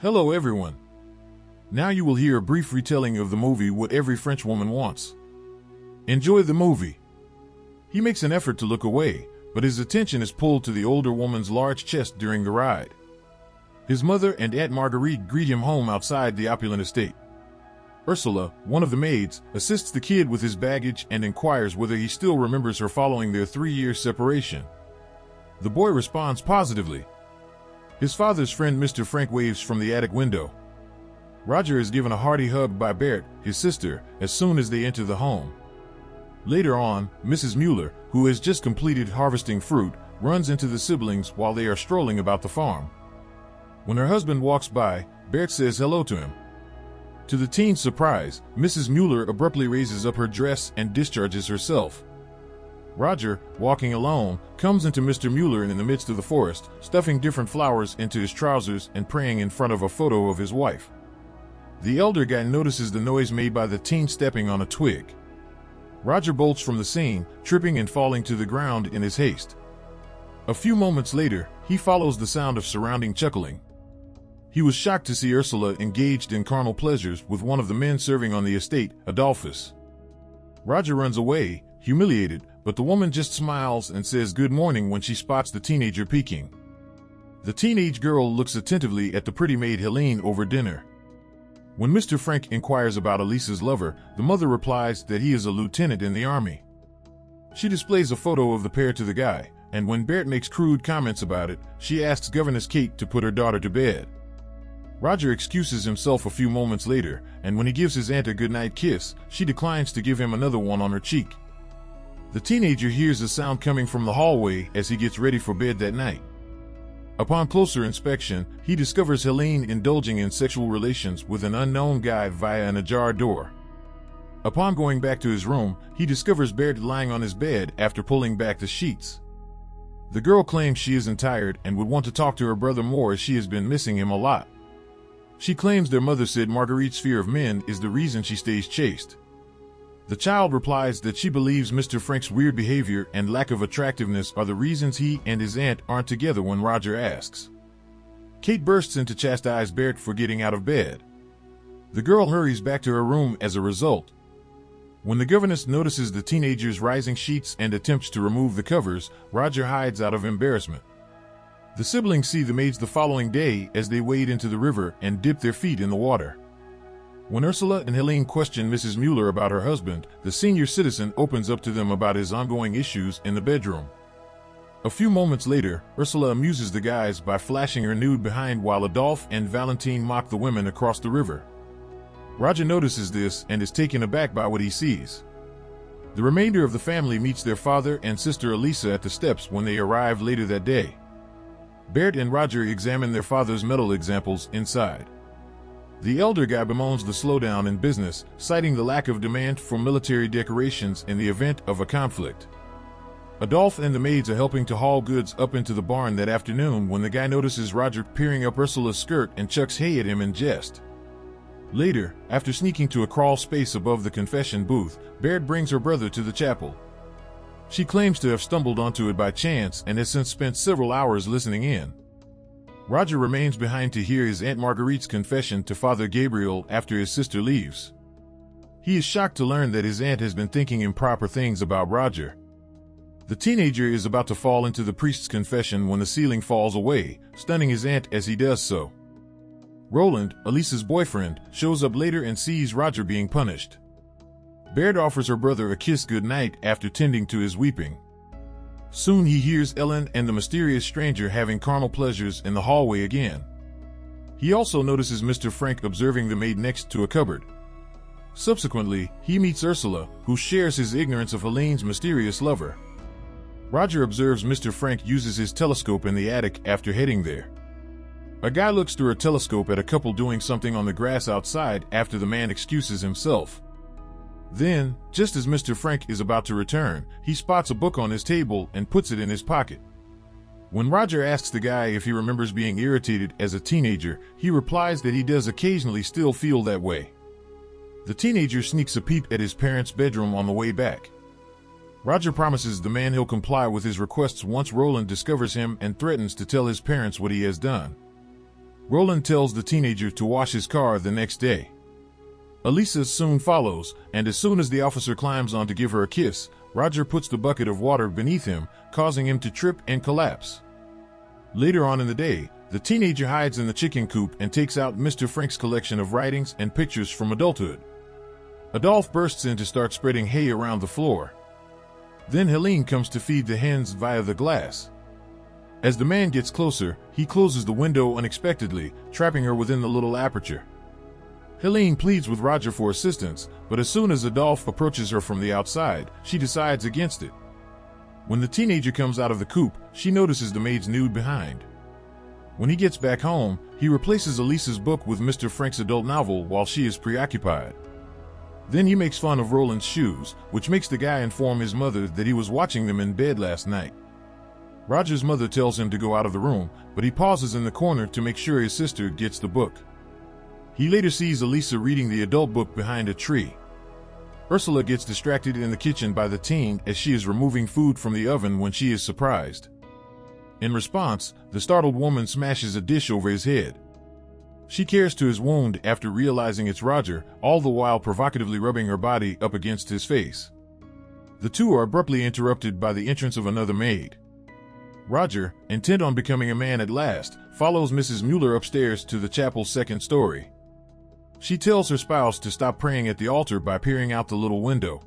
Hello everyone. Now you will hear a brief retelling of the movie What Every French Woman Wants. Enjoy the movie. He makes an effort to look away, but his attention is pulled to the older woman's large chest during the ride. His mother and Aunt Marguerite greet him home outside the opulent estate. Ursula, one of the maids, assists the kid with his baggage and inquires whether he still remembers her following their 3-year separation. The boy responds positively. His father's friend Mr. Frank waves from the attic window. Roger is given a hearty hug by Berthe, his sister, as soon as they enter the home. Later on, Mrs. Mueller, who has just completed harvesting fruit, runs into the siblings while they are strolling about the farm. When her husband walks by, Berthe says hello to him. To the teen's surprise, Mrs. Mueller abruptly raises up her dress and discharges herself. Roger, walking alone, comes into Mr. Mueller in the midst of the forest, stuffing different flowers into his trousers and praying in front of a photo of his wife. The elder guy notices the noise made by the teen stepping on a twig. Roger bolts from the scene, tripping and falling to the ground in his haste. A few moments later, he follows the sound of surrounding chuckling. He was shocked to see Ursula engaged in carnal pleasures with one of the men serving on the estate, Adolphus. Roger runs away, humiliated, but the woman just smiles and says good morning when she spots the teenager peeking. The teenage girl looks attentively at the pretty maid Helene over dinner. When Mr. Frank inquires about Elisa's lover, the mother replies that he is a lieutenant in the army. She displays a photo of the pair to the guy, and when Berthe makes crude comments about it, she asks Governess Kate to put her daughter to bed. Roger excuses himself a few moments later, and when he gives his aunt a goodnight kiss, she declines to give him another one on her cheek. The teenager hears a sound coming from the hallway as he gets ready for bed that night. Upon closer inspection, he discovers Helene indulging in sexual relations with an unknown guy via an ajar door. Upon going back to his room, he discovers Berthe lying on his bed after pulling back the sheets. The girl claims she isn't tired and would want to talk to her brother more as she has been missing him a lot. She claims their mother said Marguerite's fear of men is the reason she stays chaste. The child replies that she believes Mr. Frank's weird behavior and lack of attractiveness are the reasons he and his aunt aren't together when Roger asks. Kate bursts in to chastise Berthe for getting out of bed. The girl hurries back to her room as a result. When the governess notices the teenager's rising sheets and attempts to remove the covers, Roger hides out of embarrassment. The siblings see the maids the following day as they wade into the river and dip their feet in the water. When Ursula and Helene question Mrs. Mueller about her husband, the senior citizen opens up to them about his ongoing issues in the bedroom. A few moments later, Ursula amuses the guys by flashing her nude behind while Adolphe and Valentine mock the women across the river. Roger notices this and is taken aback by what he sees. The remainder of the family meets their father and sister Elisa at the steps when they arrive later that day. Berthe and Roger examine their father's metal examples inside. The elder guy bemoans the slowdown in business, citing the lack of demand for military decorations in the event of a conflict. Adolphe and the maids are helping to haul goods up into the barn that afternoon when the guy notices Roger peering up Ursula's skirt and chucks hay at him in jest. Later, after sneaking to a crawl space above the confession booth, Berthe brings her brother to the chapel. She claims to have stumbled onto it by chance and has since spent several hours listening in. Roger remains behind to hear his Aunt Marguerite's confession to Father Gabriel after his sister leaves. He is shocked to learn that his aunt has been thinking improper things about Roger. The teenager is about to fall into the priest's confession when the ceiling falls away, stunning his aunt as he does so. Roland, Elisa's boyfriend, shows up later and sees Roger being punished. Berthe offers her brother a kiss goodnight after tending to his weeping. Soon he hears Ellen and the mysterious stranger having carnal pleasures in the hallway again. He also notices Mr. Frank observing the maid next to a cupboard. Subsequently, he meets Ursula, who shares his ignorance of Helene's mysterious lover. Roger observes Mr. Frank uses his telescope in the attic after heading there. A guy looks through a telescope at a couple doing something on the grass outside after the man excuses himself. Then, just as Mr. Frank is about to return, he spots a book on his table and puts it in his pocket. When Roger asks the guy if he remembers being irritated as a teenager, he replies that he does occasionally still feel that way. The teenager sneaks a peep at his parents' bedroom on the way back. Roger promises the man he'll comply with his requests once Roland discovers him and threatens to tell his parents what he has done. Roland tells the teenager to wash his car the next day. Elisa soon follows, and as soon as the officer climbs on to give her a kiss, Roger puts the bucket of water beneath him, causing him to trip and collapse. Later on in the day, the teenager hides in the chicken coop and takes out Mr. Frank's collection of writings and pictures from adulthood. Adolphe bursts in to start spreading hay around the floor. Then Helene comes to feed the hens via the glass. As the man gets closer, he closes the window unexpectedly, trapping her within the little aperture. Helene pleads with Roger for assistance, but as soon as Adolphe approaches her from the outside, she decides against it. When the teenager comes out of the coop, she notices the maid's nude behind. When he gets back home, he replaces Elisa's book with Mr. Frank's adult novel while she is preoccupied. Then he makes fun of Roland's shoes, which makes the guy inform his mother that he was watching them in bed last night. Roger's mother tells him to go out of the room, but he pauses in the corner to make sure his sister gets the book. He later sees Elisa reading the adult book behind a tree. Ursula gets distracted in the kitchen by the teen as she is removing food from the oven when she is surprised. In response, the startled woman smashes a dish over his head. She cares to his wound after realizing it's Roger, all the while provocatively rubbing her body up against his face. The two are abruptly interrupted by the entrance of another maid. Roger, intent on becoming a man at last, follows Mrs. Mueller upstairs to the chapel's second story. She tells her spouse to stop praying at the altar by peering out the little window.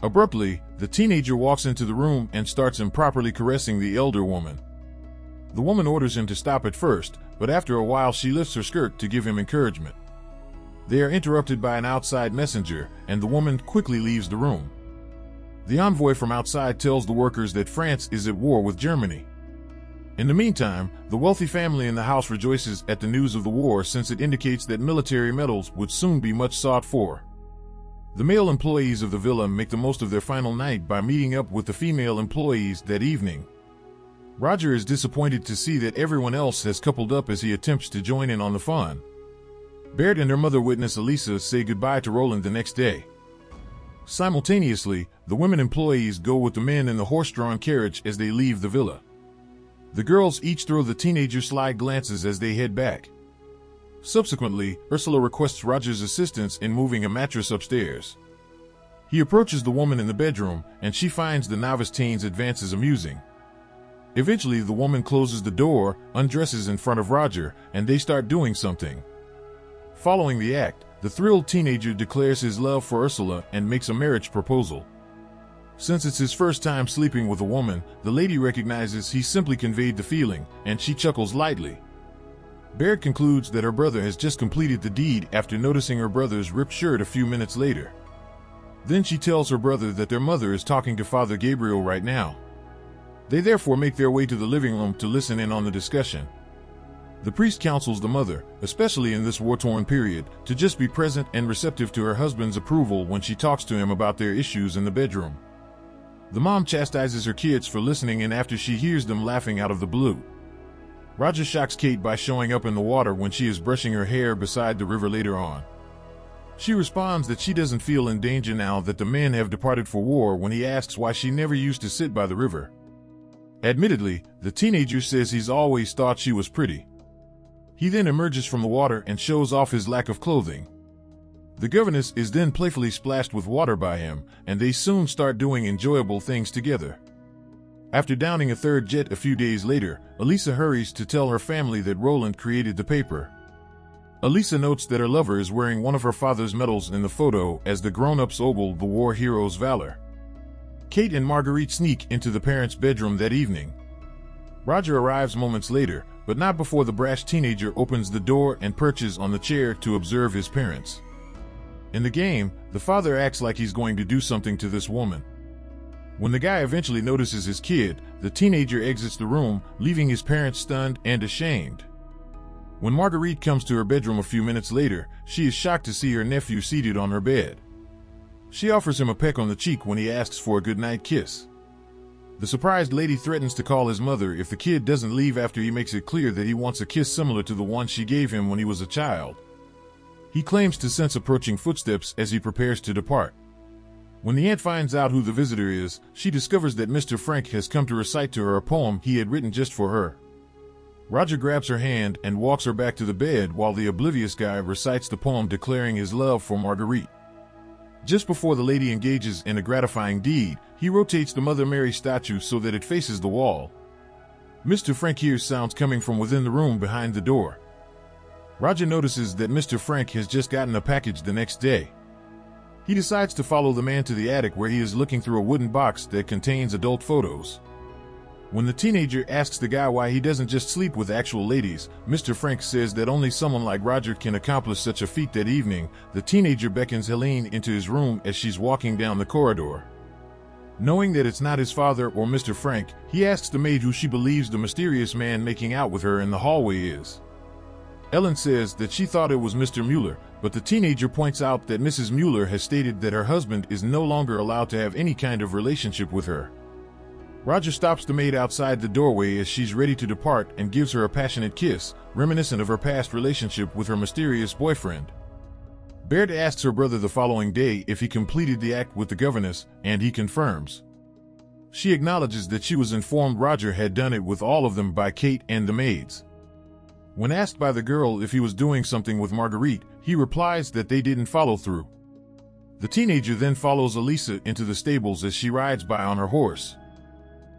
Abruptly, the teenager walks into the room and starts improperly caressing the elder woman. The woman orders him to stop at first, but after a while she lifts her skirt to give him encouragement. They are interrupted by an outside messenger, and the woman quickly leaves the room. The envoy from outside tells the workers that France is at war with Germany. In the meantime, the wealthy family in the house rejoices at the news of the war since it indicates that military medals would soon be much sought for. The male employees of the villa make the most of their final night by meeting up with the female employees that evening. Roger is disappointed to see that everyone else has coupled up as he attempts to join in on the fun. Baird and her mother witness Elisa say goodbye to Roland the next day. Simultaneously, the women employees go with the men in the horse-drawn carriage as they leave the villa. The girls each throw the teenager sly glances as they head back. Subsequently, Ursula requests Roger's assistance in moving a mattress upstairs. He approaches the woman in the bedroom, and she finds the novice teen's advances amusing. Eventually, the woman closes the door, undresses in front of Roger, and they start doing something. Following the act, the thrilled teenager declares his love for Ursula and makes a marriage proposal. Since it's his first time sleeping with a woman, the lady recognizes he simply conveyed the feeling, and she chuckles lightly. Baird concludes that her brother has just completed the deed after noticing her brother's ripped shirt a few minutes later. Then she tells her brother that their mother is talking to Father Gabriel right now. They therefore make their way to the living room to listen in on the discussion. The priest counsels the mother, especially in this war-torn period, to just be present and receptive to her husband's approval when she talks to him about their issues in the bedroom. The mom chastises her kids for listening in after she hears them laughing out of the blue. Roger shocks Kate by showing up in the water when she is brushing her hair beside the river later on. She responds that she doesn't feel in danger now that the men have departed for war when he asks why she never used to sit by the river. Admittedly, the teenager says he's always thought she was pretty. He then emerges from the water and shows off his lack of clothing. The governess is then playfully splashed with water by him, and they soon start doing enjoyable things together. After downing a third jet a few days later, Elisa hurries to tell her family that Roland created the paper. Elisa notes that her lover is wearing one of her father's medals in the photo as the grown-ups ogle the war hero's valor. Kate and Marguerite sneak into the parents' bedroom that evening. Roger arrives moments later, but not before the brash teenager opens the door and perches on the chair to observe his parents. In the game, the father acts like he's going to do something to this woman. When the guy eventually notices his kid, the teenager exits the room, leaving his parents stunned and ashamed. When Marguerite comes to her bedroom a few minutes later, she is shocked to see her nephew seated on her bed. She offers him a peck on the cheek when he asks for a goodnight kiss. The surprised lady threatens to call his mother if the kid doesn't leave after he makes it clear that he wants a kiss similar to the one she gave him when he was a child. He claims to sense approaching footsteps as he prepares to depart. When the aunt finds out who the visitor is, she discovers that Mr. Frank has come to recite to her a poem he had written just for her. Roger grabs her hand and walks her back to the bed while the oblivious guy recites the poem declaring his love for Marguerite. Just before the lady engages in a gratifying deed, he rotates the Mother Mary statue so that it faces the wall. Mr. Frank hears sounds coming from within the room behind the door. Roger notices that Mr. Frank has just gotten a package the next day. He decides to follow the man to the attic where he is looking through a wooden box that contains adult photos. When the teenager asks the guy why he doesn't just sleep with actual ladies, Mr. Frank says that only someone like Roger can accomplish such a feat. That evening, the teenager beckons Helene into his room as she's walking down the corridor. Knowing that it's not his father or Mr. Frank, he asks the maid who she believes the mysterious man making out with her in the hallway is. Ellen says that she thought it was Mr. Mueller, but the teenager points out that Mrs. Mueller has stated that her husband is no longer allowed to have any kind of relationship with her. Roger stops the maid outside the doorway as she's ready to depart and gives her a passionate kiss, reminiscent of her past relationship with her mysterious boyfriend. Baird asks her brother the following day if he completed the act with the governess, and he confirms. She acknowledges that she was informed Roger had done it with all of them by Kate and the maids. When asked by the girl if he was doing something with Marguerite, he replies that they didn't follow through. The teenager then follows Elisa into the stables as she rides by on her horse.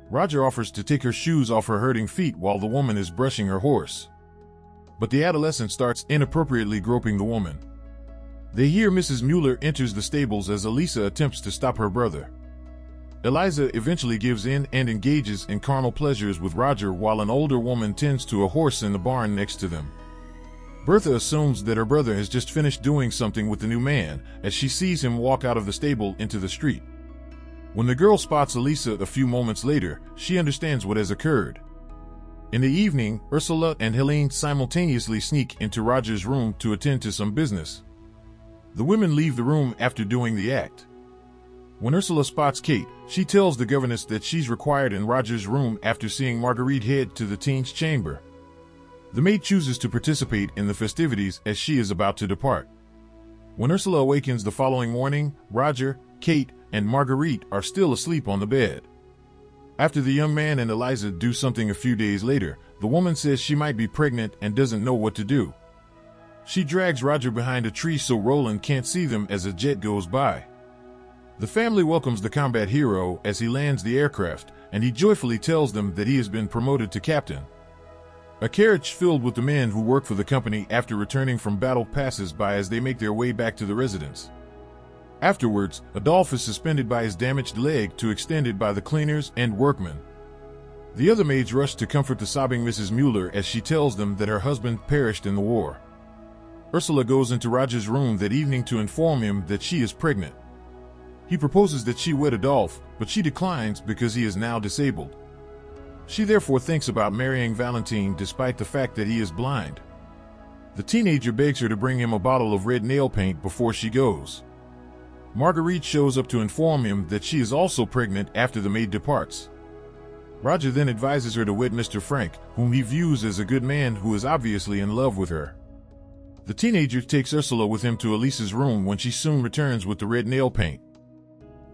Roger offers to take her shoes off her hurting feet while the woman is brushing her horse. But the adolescent starts inappropriately groping the woman. They hear Mrs. Mueller enters the stables as Elisa attempts to stop her brother. Eliza eventually gives in and engages in carnal pleasures with Roger while an older woman tends to a horse in the barn next to them. Bertha assumes that her brother has just finished doing something with the new man as she sees him walk out of the stable into the street. When the girl spots Elisa a few moments later, she understands what has occurred. In the evening, Ursula and Helene simultaneously sneak into Roger's room to attend to some business. The women leave the room after doing the act. When Ursula spots Kate, she tells the governess that she's required in Roger's room after seeing Marguerite head to the teen's chamber. The maid chooses to participate in the festivities as she is about to depart. When Ursula awakens the following morning, Roger, Kate, and Marguerite are still asleep on the bed. After the young man and Eliza do something a few days later, the woman says she might be pregnant and doesn't know what to do. She drags Roger behind a tree so Roland can't see them as a jet goes by. The family welcomes the combat hero as he lands the aircraft, and he joyfully tells them that he has been promoted to captain. A carriage filled with the men who work for the company after returning from battle passes by as they make their way back to the residence. Afterwards, Adolphe is suspended by his damaged leg to extended by the cleaners and workmen. The other maids rush to comfort the sobbing Mrs. Mueller as she tells them that her husband perished in the war. Ursula goes into Roger's room that evening to inform him that she is pregnant. He proposes that she wed Adolphe, but she declines because he is now disabled. She therefore thinks about marrying Valentine despite the fact that he is blind. The teenager begs her to bring him a bottle of red nail paint before she goes. Marguerite shows up to inform him that she is also pregnant after the maid departs. Roger then advises her to wed Mr. Frank, whom he views as a good man who is obviously in love with her. The teenager takes Ursula with him to Elisa's room when she soon returns with the red nail paint.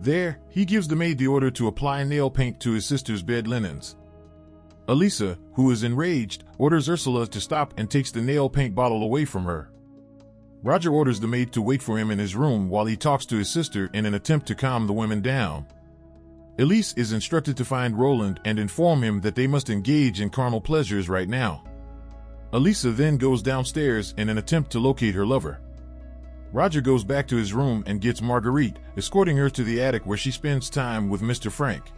There, he gives the maid the order to apply nail paint to his sister's bed linens. Elisa, who is enraged, orders Ursula to stop and takes the nail paint bottle away from her. Roger orders the maid to wait for him in his room while he talks to his sister in an attempt to calm the women down. Elise is instructed to find Roland and inform him that they must engage in carnal pleasures right now. Elisa then goes downstairs in an attempt to locate her lover. Roger goes back to his room and gets Marguerite, escorting her to the attic where she spends time with Mr. Frank.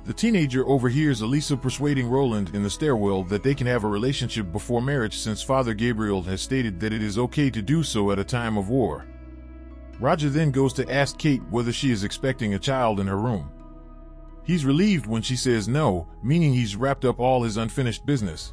The teenager overhears Elisa persuading Roland in the stairwell that they can have a relationship before marriage since Father Gabriel has stated that it is okay to do so at a time of war. Roger then goes to ask Kate whether she is expecting a child in her room. He's relieved when she says no, meaning he's wrapped up all his unfinished business.